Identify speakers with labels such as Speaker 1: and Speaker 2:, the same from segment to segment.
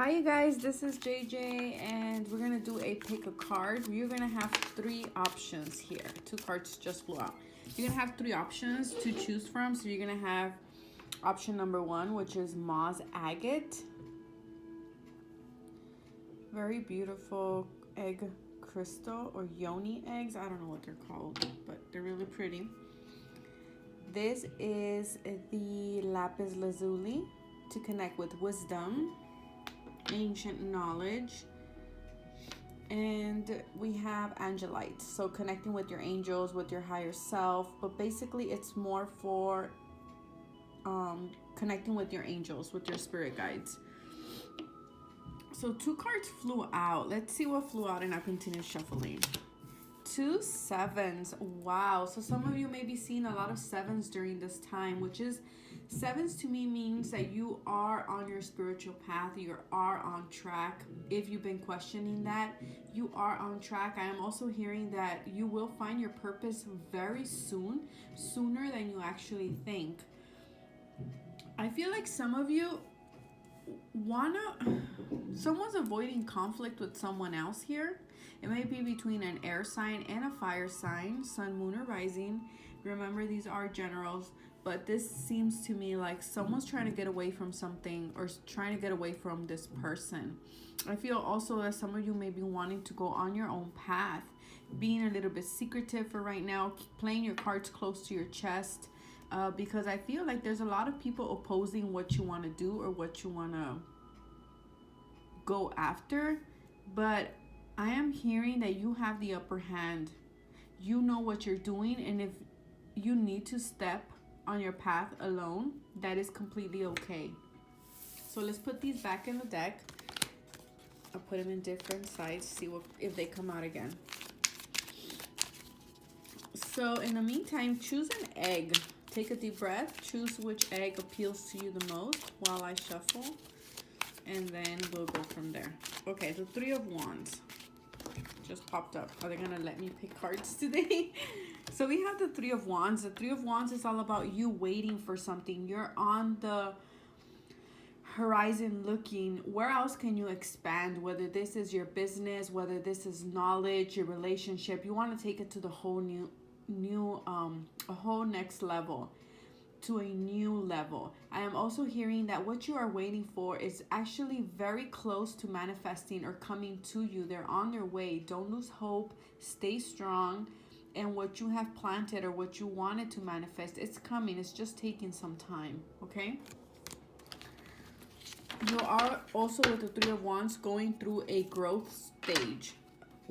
Speaker 1: Hi you guys, this is JJ and we're gonna do a pick a card. You're gonna have three options here. Two cards just flew out. You're gonna have three options to choose from. So you're gonna have option number one, which is Moss Agate. Very beautiful egg crystal or yoni eggs. I don't know what they're called, but they're really pretty. This is the lapis lazuli to connect with wisdom, ancient knowledge, and we have angelite, so connecting with your angels, with your higher self, but basically it's more for connecting with your angels, with your spirit guides. So two cards flew out. Let's see what flew out and I'll continue shuffling. 2 sevens. Wow. So some of you may be seeing a lot of sevens during this time, which is sevens to me means that you are on your spiritual path. You are on track. If you've been questioning that, you are on track. I am also hearing that you will find your purpose very soon, sooner than you actually think. I feel like some of you someone's avoiding conflict with someone else here. It may be between an air sign and a fire sign, sun, moon, or rising. Remember, these are generals, but this seems to me like someone's trying to get away from something or trying to get away from this person. I feel also that some of you may be wanting to go on your own path, being a little bit secretive for right now, playing your cards close to your chest, because I feel like there's a lot of people opposing what you want to do or what you want to go after, but I am hearing that you have the upper hand. You know what you're doing, and if you need to step on your path alone, that is completely okay. So let's put these back in the deck. I'll put them in different sides, see if they come out again. So in the meantime, choose an egg. Take a deep breath, choose which egg appeals to you the most while I shuffle, and then we'll go from there. Okay, the Three of Wands just popped up. Are they gonna let me pick cards today? So we have the Three of Wands. The Three of Wands is all about you waiting for something. You're on the horizon looking. Where else can you expand? Whether this is your business, whether this is knowledge, your relationship, you want to take it to the whole a whole next level, to a new level. I am also hearing that what you are waiting for is actually very close to manifesting or coming to you. They're on their way. Don't lose hope. Stay strong. And what you have planted or what you wanted to manifest, it's coming. It's just taking some time, okay? You are also, with the Three of Wands, going through a growth stage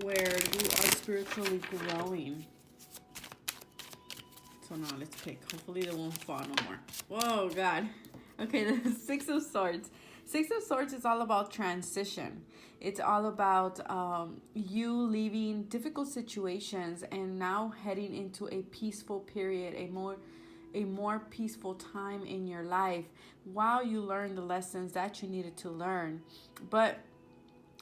Speaker 1: where you are spiritually growing. So now let's pick. Hopefully they won't fall no more. Whoa, God. Okay, the Six of Swords. Six of Swords is all about transition. It's all about you leaving difficult situations and now heading into a peaceful period, a more peaceful time in your life while you learn the lessons that you needed to learn. But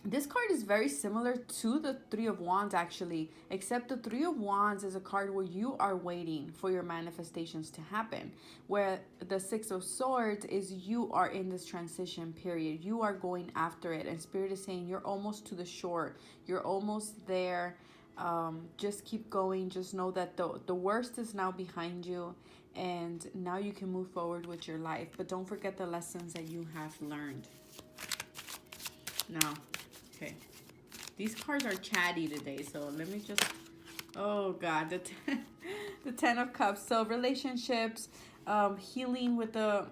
Speaker 1: this card is very similar to the Three of Wands, actually, except the Three of Wands is a card where you are waiting for your manifestations to happen, where the Six of Swords is you are in this transition period. You are going after it, and Spirit is saying you're almost to the shore. You're almost there. Just keep going. Just know that the worst is now behind you, and now you can move forward with your life. But don't forget the lessons that you have learned. Now, okay, these cards are chatty today, so let me just, oh God, the Ten of Cups. So relationships, healing with the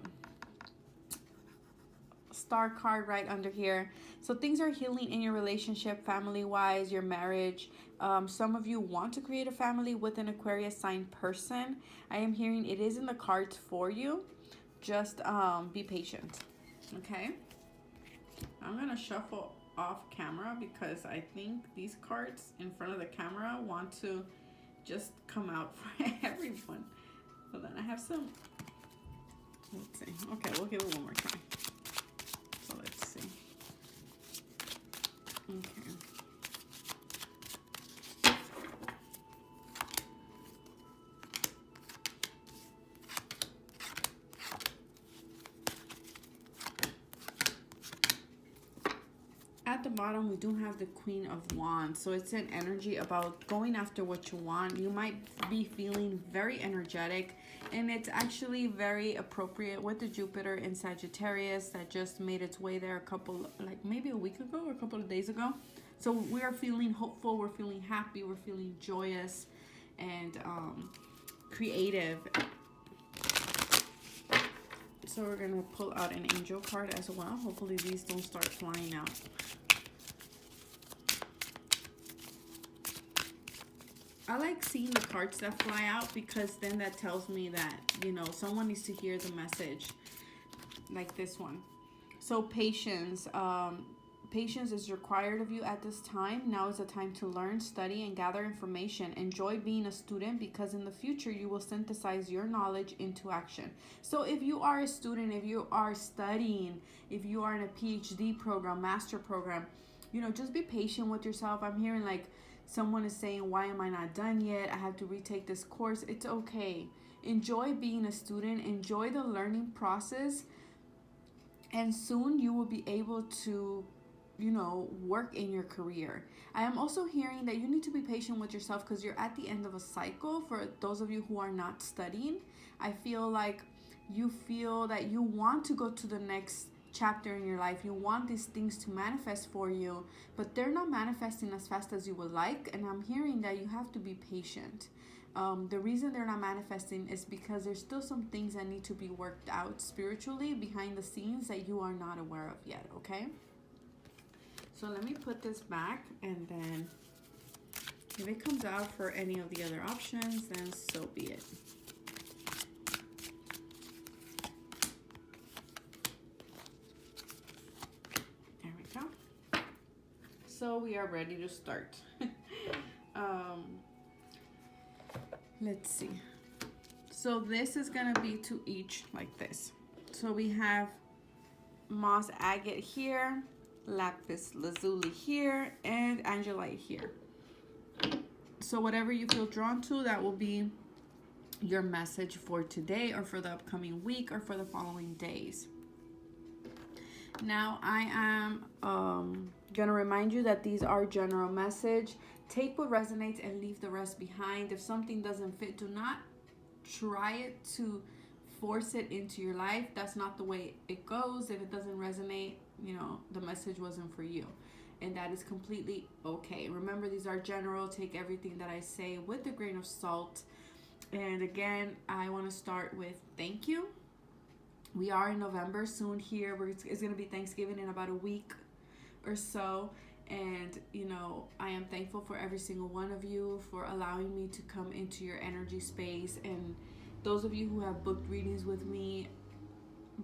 Speaker 1: Star card right under here. So things are healing in your relationship, family-wise, your marriage. Some of you want to create a family with an Aquarius sign person. I am hearing it is in the cards for you. Just be patient, okay? I'm gonna shuffle off camera because I think these cards in front of the camera want to just come out for everyone. So then I have some, let's see. Okay, we'll give it one more try. So let's see. Okay. the bottom, we do have the Queen of Wands. So it's an energy about going after what you want. You might be feeling very energetic, and it's actually very appropriate with the Jupiter in Sagittarius that just made its way there maybe a week ago or a couple of days ago. So we are feeling hopeful, we're feeling happy, we're feeling joyous and creative. So we're going to pull out an angel card as well. Hopefully these don't start flying out. I like seeing the cards that fly out because then that tells me that, you know, someone needs to hear the message, like this one. So patience. Patience is required of you at this time. Now is the time to learn, study, and gather information. Enjoy being a student because in the future you will synthesize your knowledge into action. So if you are a student, if you are studying, if you are in a PhD program, master program, you know, just be patient with yourself. I'm hearing like someone is saying, why am I not done yet? I have to retake this course. It's okay. Enjoy being a student. Enjoy the learning process. And soon you will be able to, you know, work in your career. I am also hearing that you need to be patient with yourself because you're at the end of a cycle. For those of you who are not studying, I feel like you feel that you want to go to the next chapter in your life. You want these things to manifest for you, but they're not manifesting as fast as you would like. And I'm hearing that you have to be patient. The reason they're not manifesting is because there's still some things that need to be worked out spiritually behind the scenes that you are not aware of yet, okay? So let me put this back, and then if it comes out for any of the other options, then so be it. There we go. So we are ready to start. Let's see. So this is going to be to each like this. So we have moss agate here, lapis lazuli here, and angelite here. So whatever you feel drawn to, that will be your message for today or for the upcoming week or for the following days. Now I am gonna remind you that these are general message. Take what resonates and leave the rest behind. If something doesn't fit, do not try it to force it into your life. That's not the way it goes. If it doesn't resonate, you know, the message wasn't for you, and that is completely okay. Remember, these are general. Take everything that I say with a grain of salt. And again, I want to start with thank you. We are in November soon here. It's going to be Thanksgiving in about a week or so. And, you know, I am thankful for every single one of you for allowing me to come into your energy space. And those of you who have booked readings with me,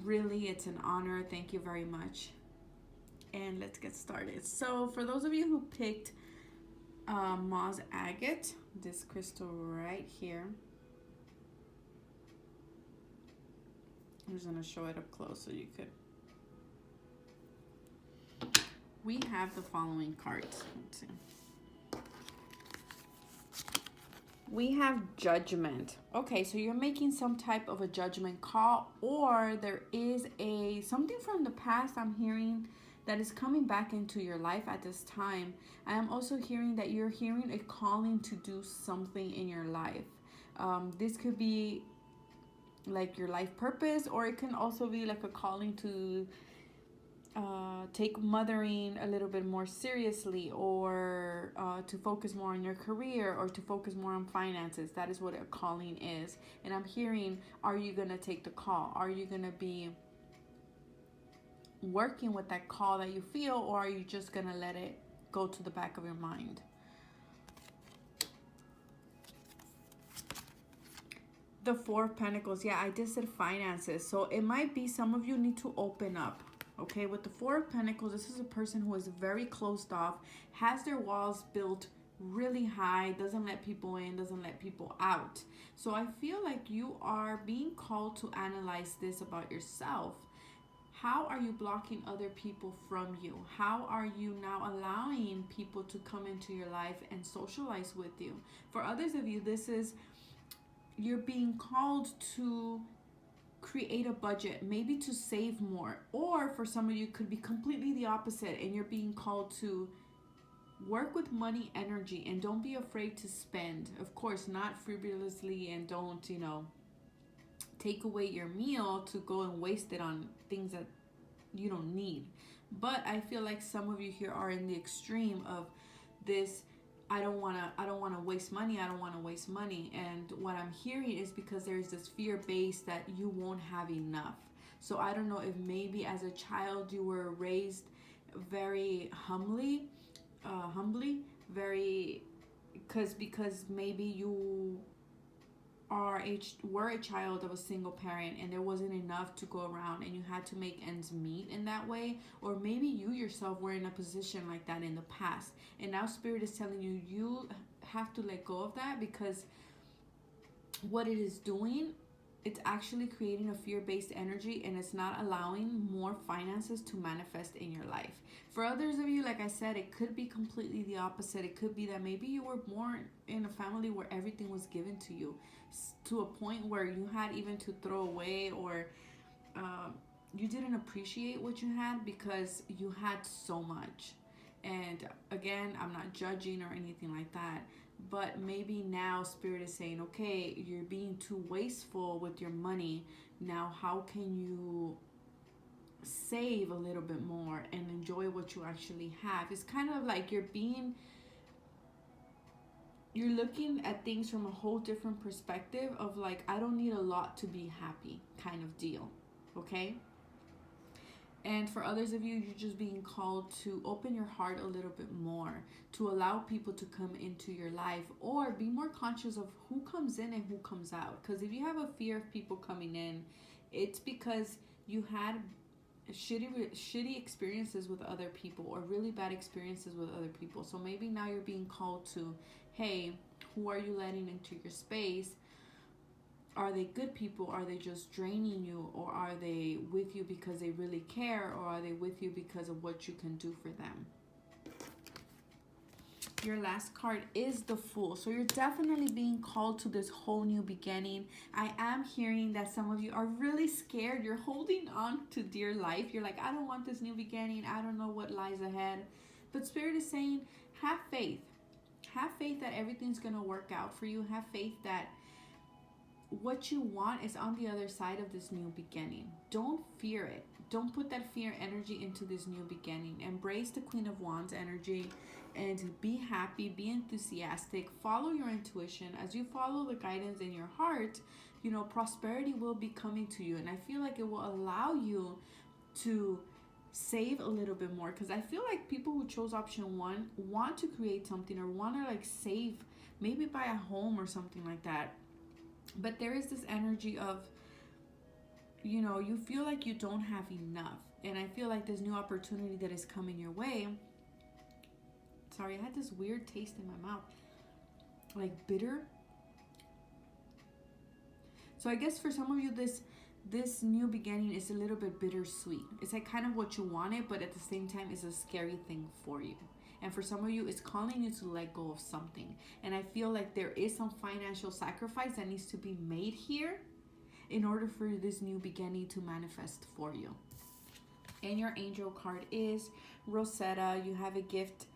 Speaker 1: really, it's an honor. Thank you very much. And let's get started. So for those of you who picked moss agate, this crystal right here, I'm just going to show it up close so you could. We have the following cards. Let's see. We have judgment. Okay, so you're making some type of a judgment call, or there is something from the past I'm hearing that is coming back into your life at this time. I am also hearing that you're hearing a calling to do something in your life. This could be like your life purpose, or it can also be like a calling to take mothering a little bit more seriously, or to focus more on your career, or to focus more on finances. That is what a calling is. And I'm hearing, are you going to take the call? Are you going to be working with that call that you feel, or are you just going to let it go to the back of your mind? The Four of Pentacles. Yeah, I just said finances. So it might be some of you need to open up. Okay, with the Four of Pentacles, this is a person who is very closed off, has their walls built really high, doesn't let people in, doesn't let people out. So I feel like you are being called to analyze this about yourself. How are you blocking other people from you? How are you now allowing people to come into your life and socialize with you? For others of you, this is, you're being called to create a budget, maybe to save more. Or for some of you, it could be completely the opposite, and you're being called to work with money energy and don't be afraid to spend. Of course, not frivolously, and don't, take away your meal to go and waste it on things that you don't need. But I feel like some of you here are in the extreme of this. I don't want to waste money. I don't want to waste money. And what I'm hearing is because there's this fear base that you won't have enough. So I don't know if maybe as a child you were raised very humbly, very, because maybe you were a child of a single parent and there wasn't enough to go around and you had to make ends meet in that way. Or maybe you yourself were in a position like that in the past, and now Spirit is telling you you have to let go of that, because what it is doing, it's actually creating a fear-based energy, and it's not allowing more finances to manifest in your life. For others of you, like I said, it could be completely the opposite. It could be that maybe you were born in a family where everything was given to you, to a point where you had even to throw away, or you didn't appreciate what you had because you had so much. And again, I'm not judging or anything like that, but maybe now Spirit is saying, okay, you're being too wasteful with your money. Now how can you save a little bit more and enjoy what you actually have? It's kind of like you're looking at things from a whole different perspective of like, I don't need a lot to be happy kind of deal. Okay? And for others of you, you're just being called to open your heart a little bit more, to allow people to come into your life, or be more conscious of who comes in and who comes out. Because if you have a fear of people coming in, it's because you had shitty experiences with other people, or really bad experiences with other people. So maybe now you're being called to, hey, who are you letting into your space? Are they good people? Are they just draining you? Or are they with you because they really care? Or are they with you because of what you can do for them? Your last card is the Fool. So you're definitely being called to this whole new beginning. I am hearing that some of you are really scared. You're holding on to dear life. You're like, I don't want this new beginning. I don't know what lies ahead. But Spirit is saying, have faith. Have faith that everything's going to work out for you. Have faith that what you want is on the other side of this new beginning. Don't fear it. Don't put that fear energy into this new beginning. Embrace the Queen of Wands energy and be happy, be enthusiastic, follow your intuition. As you follow the guidance in your heart, prosperity will be coming to you. And I feel like it will allow you to save a little bit more, because I feel like people who chose option 1 want to create something, or want to like save, maybe buy a home or something like that. But there is this energy of, you feel like you don't have enough. And I feel like this new opportunity that is coming your way. Sorry, I had this weird taste in my mouth. Like bitter. So I guess for some of you, this new beginning is a little bit bittersweet. It's like kind of what you wanted, but at the same time, it's a scary thing for you. And for some of you, it's calling you to let go of something. And I feel like there is some financial sacrifice that needs to be made here in order for this new beginning to manifest for you. And your angel card is Rosetta. You have a gift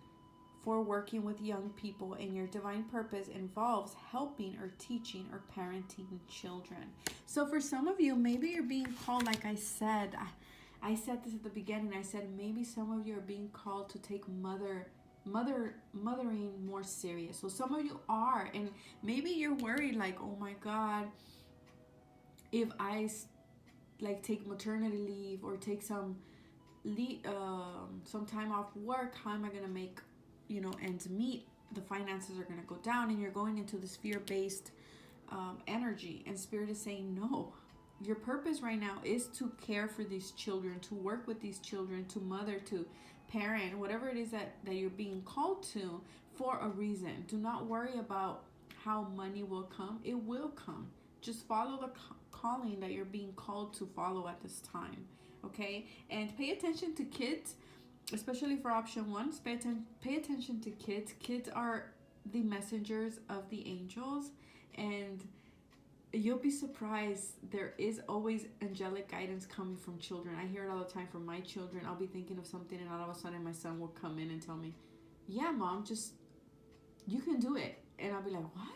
Speaker 1: for working with young people, and your divine purpose involves helping or teaching or parenting children. So for some of you, maybe you're being called, like I said this at the beginning. I said maybe some of you are being called to take mothering more serious. So some of you are, and maybe you're worried like, oh my God, if I like take maternity leave or take some time off work, how am I gonna make ends meet? The finances are gonna go down, and you're going into this fear-based energy. And Spirit is saying, no, your purpose right now is to care for these children, to work with these children, to mother, to parent, whatever it is that you're being called to, for a reason. Do not worry about how money will come. It will come. Just follow the calling that you're being called to follow at this time. Okay? And pay attention to kids, especially for option 1. Pay attention to kids. Kids are the messengers of the angels, and you'll be surprised. There is always angelic guidance coming from children. I hear it all the time from my children. I'll be thinking of something, and all of a sudden my son will come in and tell me, yeah, mom, just, you can do it. And I'll be like, what?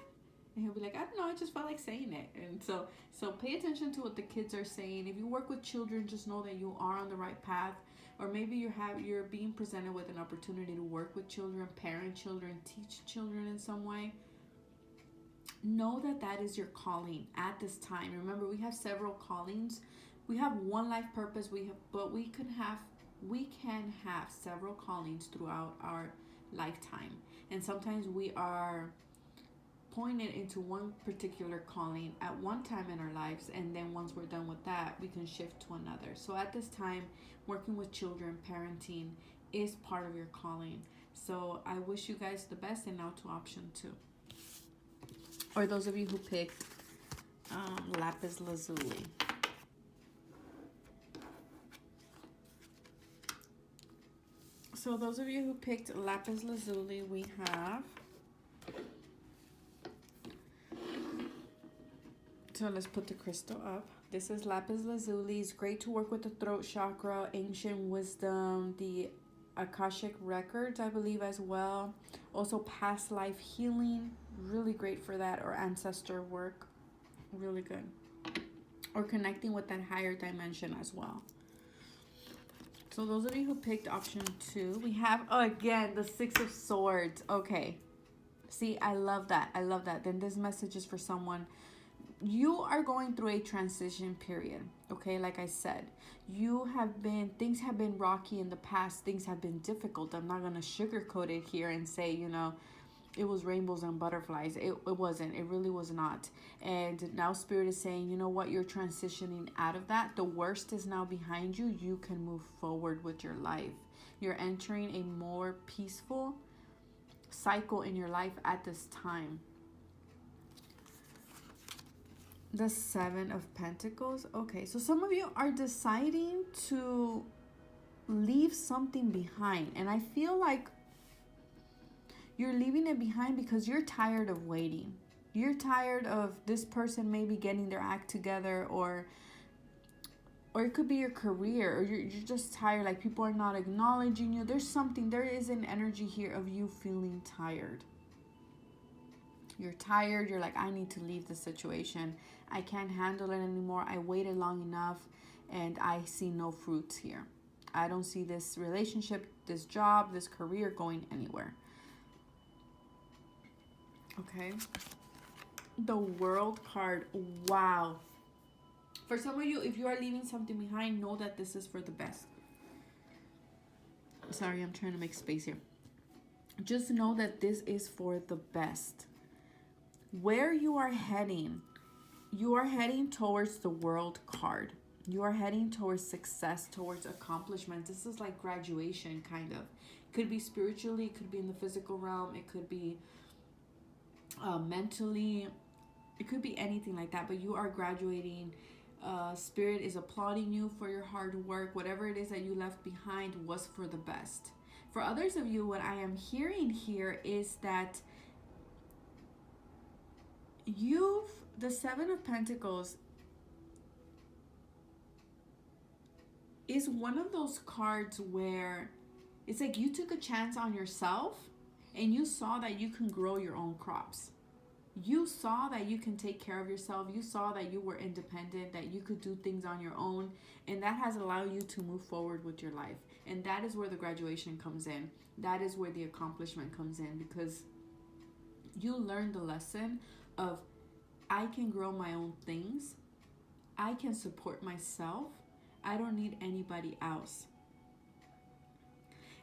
Speaker 1: And he'll be like, I don't know, I just felt like saying it. And so pay attention to what the kids are saying. If you work with children, just know that you are on the right path. Or maybe you're being presented with an opportunity to work with children, parent children, teach children in some way. Know that that is your calling at this time. Remember, we have several callings. We have one life purpose. But we can have several callings throughout our lifetime. And sometimes we are pointed into one particular calling at one time in our lives, and then once we're done with that, we can shift to another. So at this time, working with children, parenting is part of your calling. So I wish you guys the best. And now to option 2, or those of you who picked lapis lazuli. So those of you who picked lapis lazuli, we have, so let's put the crystal up. This is lapis lazuli. It's great to work with the throat chakra, ancient wisdom, the Akashic records, I believe, as well. Also past life healing, really great for that, or ancestor work, really good. Or connecting with that higher dimension as well. So those of you who picked option 2, we have, again, the 6 of Swords. Okay. See, I love that. I love that. Then this message is for someone. You are going through a transition period. Okay, like I said, things have been rocky in the past. Things have been difficult. I'm not going to sugarcoat it here and say, it was rainbows and butterflies. It wasn't. It really was not. And now Spirit is saying, you know what? You're transitioning out of that. The worst is now behind you. You can move forward with your life. You're entering a more peaceful cycle in your life at this time. The 7 of Pentacles. Okay, so some of you are deciding to leave something behind. And I feel like you're leaving it behind because you're tired of waiting. You're tired of this person maybe getting their act together, or it could be your career, or you're just tired, like people are not acknowledging you. There is an energy here of you feeling tired. You're tired. You're like, I need to leave the situation. I can't handle it anymore. I waited long enough and I see no fruits here. I don't see this relationship, this job, this career going anywhere. Okay. The World card. Wow. For some of you, if you are leaving something behind, know that this is for the best. Sorry, I'm trying to make space here. Just know that this is for the best. Where you are heading towards the World card. You are heading towards success, towards accomplishment. This is like graduation, kind of. Could be spiritually, it could be in the physical realm, it could be mentally, it could be anything like that, but you are graduating. Spirit is applauding you for your hard work. Whatever it is that you left behind was for the best. For others of you, what I am hearing here is that the 7 of Pentacles is one of those cards where it's like you took a chance on yourself and you saw that you can grow your own crops. You saw that you can take care of yourself. You saw that you were independent, that you could do things on your own, and that has allowed you to move forward with your life. And that is where the graduation comes in. That is where the accomplishment comes in, because you learned the lesson of, I can grow my own things. I can support myself. I don't need anybody else.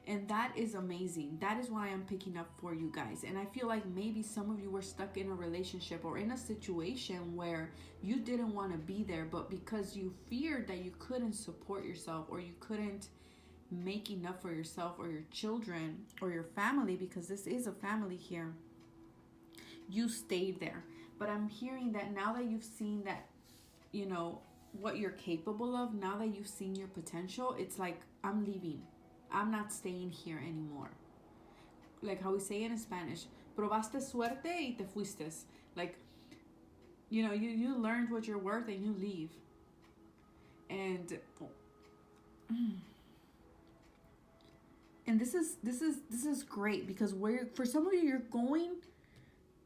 Speaker 1: And that is amazing. That is why I'm picking up for you guys. And I feel like maybe some of you were stuck in a relationship or in a situation where you didn't want to be there, but because you feared that you couldn't support yourself, or you couldn't make enough for yourself or your children or your family, because this is a family here, you stayed there. But I'm hearing that now that you've seen that, what you're capable of, now that you've seen your potential, it's like, I'm leaving. I'm not staying here anymore. Like how we say in Spanish, probaste suerte y te fuiste. Like, you know, you learned what you're worth and you leave. And this is great because where for some of you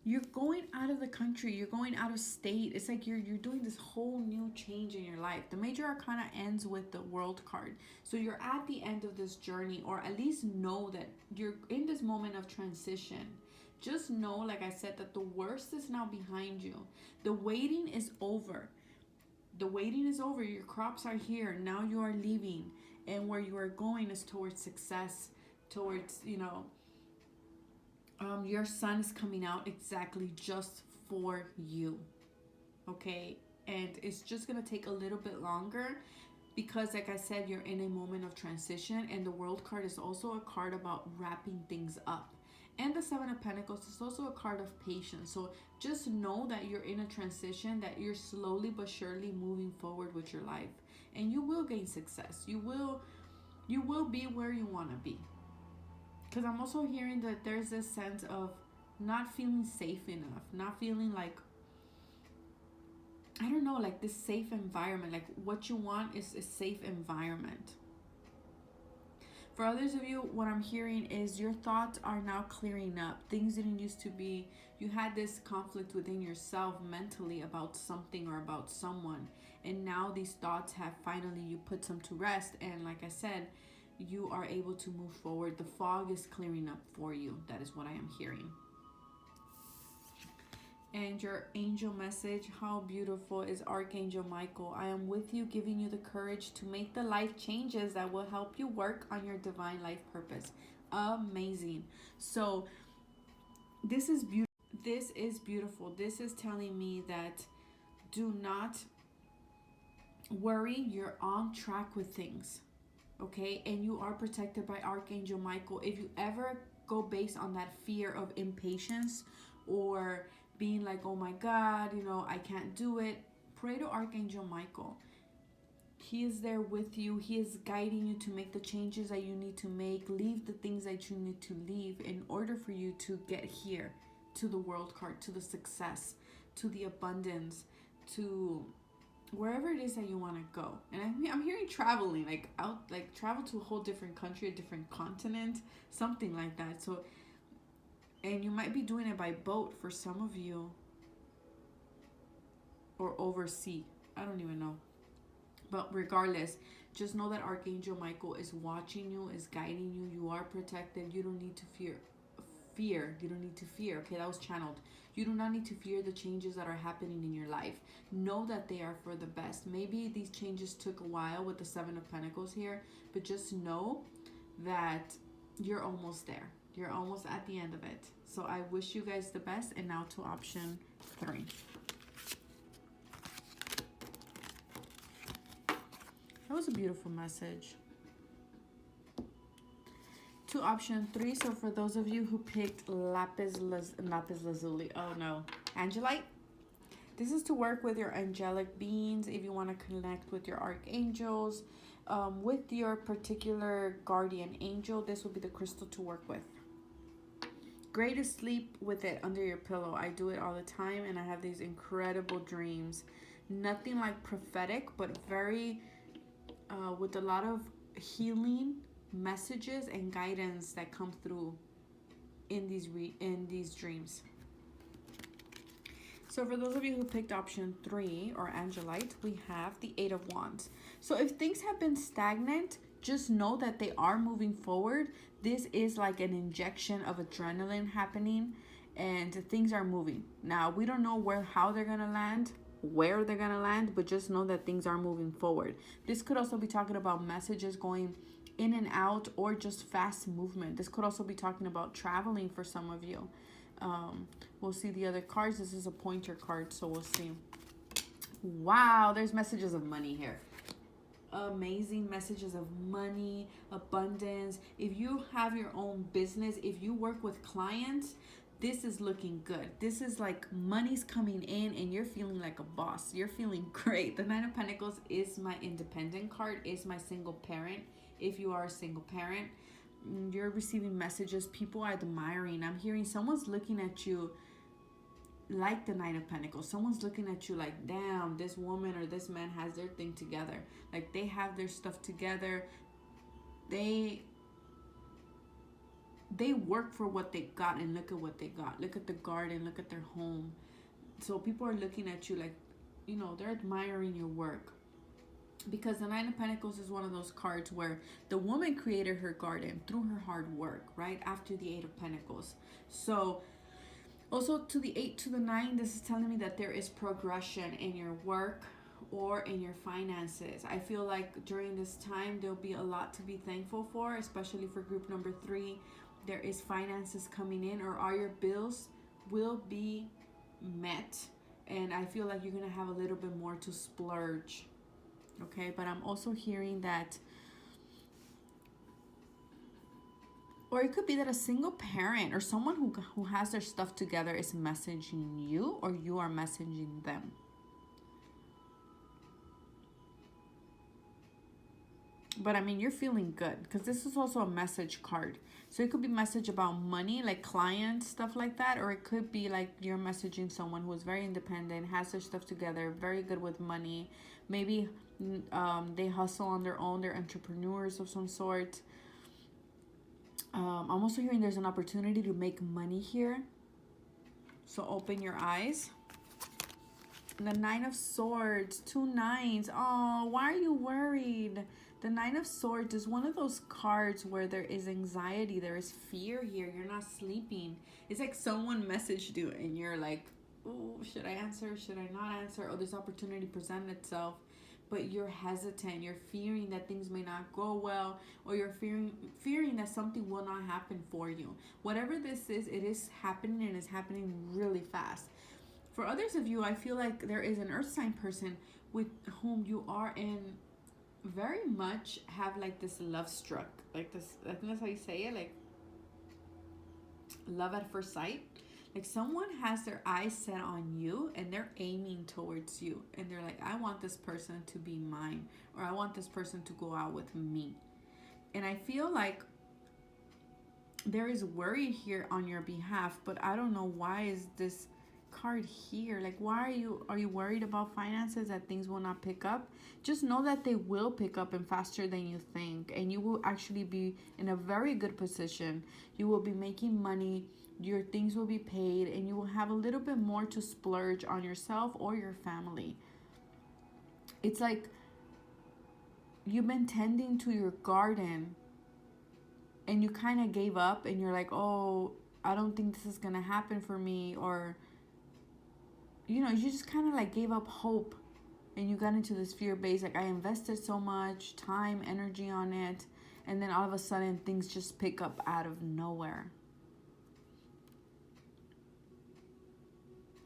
Speaker 1: you're going out of the country, you're going out of state. It's like you're doing this whole new change in your life. The major arcana ends with the world card. So you're at the end of this journey, or at least know that you're in this moment of transition. Just know, like I said, that the worst is now behind you. The waiting is over. The waiting is over. Your crops are here. Now you are leaving. And where you are going is towards success, towards, your sun is coming out exactly just for you. Okay? And it's just going to take a little bit longer because, like I said, you're in a moment of transition. And the world card is also a card about wrapping things up. And the Seven of Pentacles is also a card of patience. So just know that you're in a transition, that you're slowly but surely moving forward with your life. And you will gain success. You will be where you want to be. Because I'm also hearing that there's this sense of not feeling safe enough, not feeling like, I don't know, like this safe environment. Like what you want is a safe environment. For others of you, what I'm hearing is your thoughts are now clearing up. Things didn't used to be, you had this conflict within yourself mentally about something or about someone. And now these thoughts have finally, you put some to rest. And like I said, you are able to move forward. The fog is clearing up for you. That is what I am hearing. And your angel message, how beautiful, is Archangel Michael. I am with you, giving you the courage to make the life changes that will help you work on your divine life purpose. Amazing. So this is beautiful. This is beautiful. This is telling me that do not worry. You're on track with things. Okay? And you are protected by Archangel Michael. If you ever go based on that fear of impatience or being like, oh my God, I can't do it, pray to Archangel Michael. He is there with you. He is guiding you to make the changes that you need to make. Leave the things that you need to leave in order for you to get here, to the world card, to the success, to the abundance, to wherever it is that you want to go. And I'm hearing traveling, like travel to a whole different country, a different continent, something like that. So, and you might be doing it by boat for some of you, or oversea. I don't even know. But regardless, just know that Archangel Michael is watching you, is guiding you. You are protected. You don't need to fear. You don't need to fear. Okay, that was channeled. You do not need to fear the changes that are happening in your life. Know that they are for the best. Maybe these changes took a while with the Seven of Pentacles here, but just know that you're almost there. You're almost at the end of it. So I wish you guys the best. And now to option 3. That was a beautiful message. To option 3. So for those of you who picked lapis lazuli, oh no, Angelite. This is to work with your angelic beings. If you want to connect with your archangels, with your particular guardian angel, this will be the crystal to work with. Great to sleep with it under your pillow. I do it all the time, and I have these incredible dreams. Nothing like prophetic, but very with a lot of healing messages and guidance that come through in these dreams. So for those of you who picked option 3 or Angelite, we have the 8 of Wands. So if things have been stagnant, just know that they are moving forward. This is like an injection of adrenaline happening, and things are moving. Now, we don't know how they're going to land, where they're going to land, but just know that things are moving forward. This could also be talking about messages going in and out, or just fast movement. This could also be talking about traveling for some of you. We'll see the other cards. This is a pointer card, so we'll see. Wow, there's messages of money here. Amazing messages of money, abundance. If you have your own business, if you work with clients, this is looking good. This is like money's coming in and you're feeling like a boss. You're feeling great. The 9 of Pentacles is my independent card, is my single parent. If you are a single parent, you're receiving messages, people are admiring. I'm hearing someone's looking at you like the Nine of Pentacles. Someone's looking at you like, damn, this woman or this man has their thing together. Like they have their stuff together. They work for what they got, and look at what they got. Look at the garden, look at their home. So people are looking at you like, you know, they're admiring your work. Because the Nine of Pentacles is one of those cards where the woman created her garden through her hard work, right? After the Eight of Pentacles. So also to the 8 to the 9, this is telling me that there is progression in your work or in your finances. I feel like during this time, there'll be a lot to be thankful for, especially for group number 3. There is finances coming in, or all your bills will be met. And I feel like you're going to have a little bit more to splurge. Okay, but I'm also hearing that, or it could be that a single parent or someone who has their stuff together is messaging you, or you are messaging them. But I mean, you're feeling good because this is also a message card. So it could be message about money, like clients, stuff like that. Or it could be like you're messaging someone who is very independent, has their stuff together, very good with money. Maybe they hustle on their own. They're entrepreneurs of some sort. I'm also hearing there's an opportunity to make money here. So open your eyes. The Nine of Swords, 2 nines. Oh, why are you worried? The Nine of Swords is one of those cards where there is anxiety, there is fear here. You're not sleeping. It's like someone messaged you and you're like, oh, should I answer? Should I not answer? Oh, this opportunity presented itself. But you're hesitant. You're fearing that things may not go well, or you're fearing that something will not happen for you. Whatever this is, it is happening, and it's happening really fast. For others of you, I feel like there is an earth sign person with whom you are in very much have like this love struck, like this, I think that's how you say it, like love at first sight. Like someone has their eyes set on you and they're aiming towards you, and they're like, I want this person to be mine, or I want this person to go out with me. And I feel like there is worry here on your behalf, but I don't know why is this card here. Like, why are you worried about finances, that things will not pick up? Just know that they will pick up, and faster than you think, and you will actually be in a very good position. You will be making money, your things will be paid, and you will have a little bit more to splurge on yourself or your family. It's like you've been tending to your garden and you kind of gave up, and you're like, oh, I don't think this is gonna happen for me, or you know, you just kind of like gave up hope, and you got into this fear base, like I invested so much time, energy on it, and then all of a sudden things just pick up out of nowhere.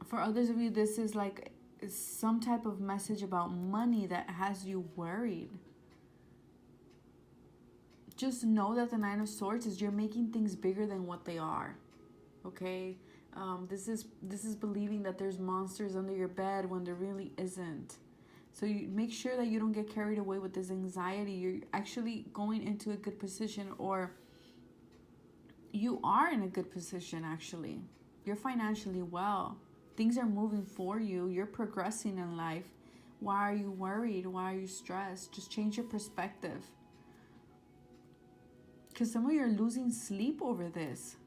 Speaker 1: For others of you, this is like some type of message about money that has you worried. Just know that the Nine of Swords is you're making things bigger than what they are. Okay? This is believing that there's monsters under your bed when there really isn't. So you make sure that you don't get carried away with this anxiety. You're actually going into a good position, or you are in a good position actually. You're financially well. Things are moving for you. You're progressing in life. Why are you worried? Why are you stressed? Just change your perspective. Because some of you are losing sleep over this.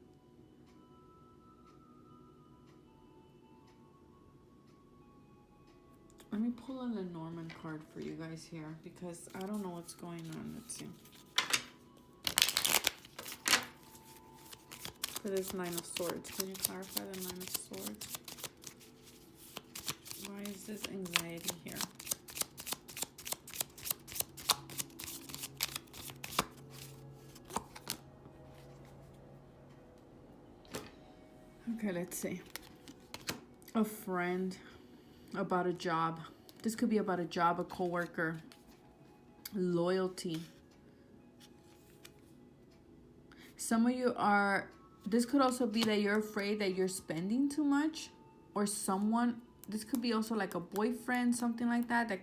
Speaker 1: Let me pull a Lenormand card for you guys here, because I don't know what's going on. Let's see. For this Nine of Swords, can you clarify the Nine of Swords? Why is this anxiety here? Okay, let's see. A friend, about a job. This could be about a job, a coworker. Loyalty. Some of you are, this could also be that you're afraid that you're spending too much, or someone, this could be also like a boyfriend, something like that. That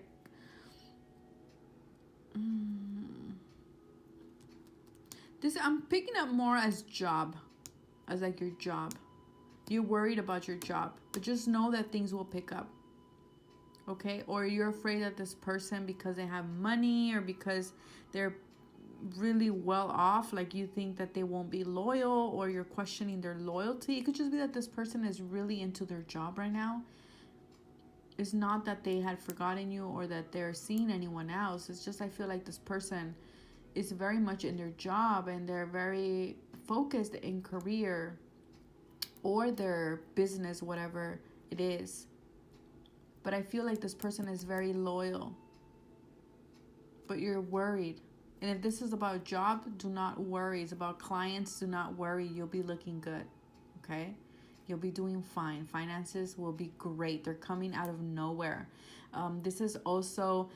Speaker 1: this, I'm picking up more as job, as like your job. You're worried about your job, but just know that things will pick up. Okay? Or you're afraid that this person, because they have money or because they're really well off, like you think that they won't be loyal, or you're questioning their loyalty. It could just be that this person is really into their job right now. It's not that they had forgotten you or that they're seeing anyone else. It's just I feel like this person is very much in their job and they're very focused in career or their business, whatever it is. But I feel like this person is very loyal. But you're worried. And if this is about job, do not worry. It's about clients, do not worry. You'll be looking good. Okay? You'll be doing fine. Finances will be great. They're coming out of nowhere. This is also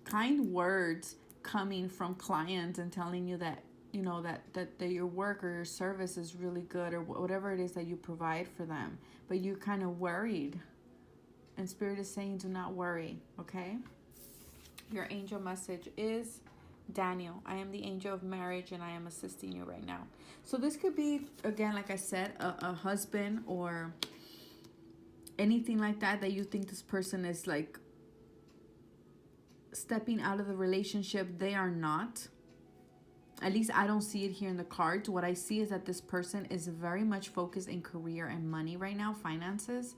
Speaker 1: kind words coming from clients and telling you that that your work or your service is really good, or whatever it is that you provide for them, but you're kind of worried, and Spirit is saying do not worry. Okay, your angel message is, Daniel, I am the angel of marriage and I am assisting you right now. So this could be, again, like I said, a husband or anything like that you think this person is like stepping out of the relationship. They are not. At least I don't see it here in the cards. What I see is that this person is very much focused in career and money right now, finances.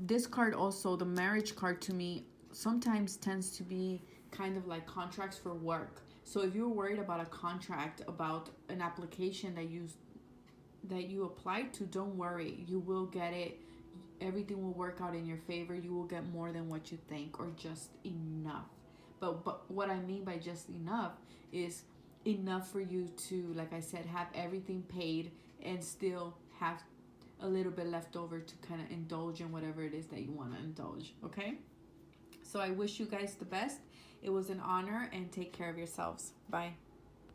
Speaker 1: This card also, the marriage card, to me sometimes tends to be kind of like contracts for work. So if you're worried about a contract, about an application that you applied to, don't worry. You will get it. Everything will work out in your favor. You will get more than what you think, or just enough. But what I mean by just enough is enough for you to, like I said, have everything paid and still have a little bit left over to kind of indulge in whatever it is that you want to indulge. Okay? So I wish you guys the best. It was an honor, and take care of yourselves. Bye.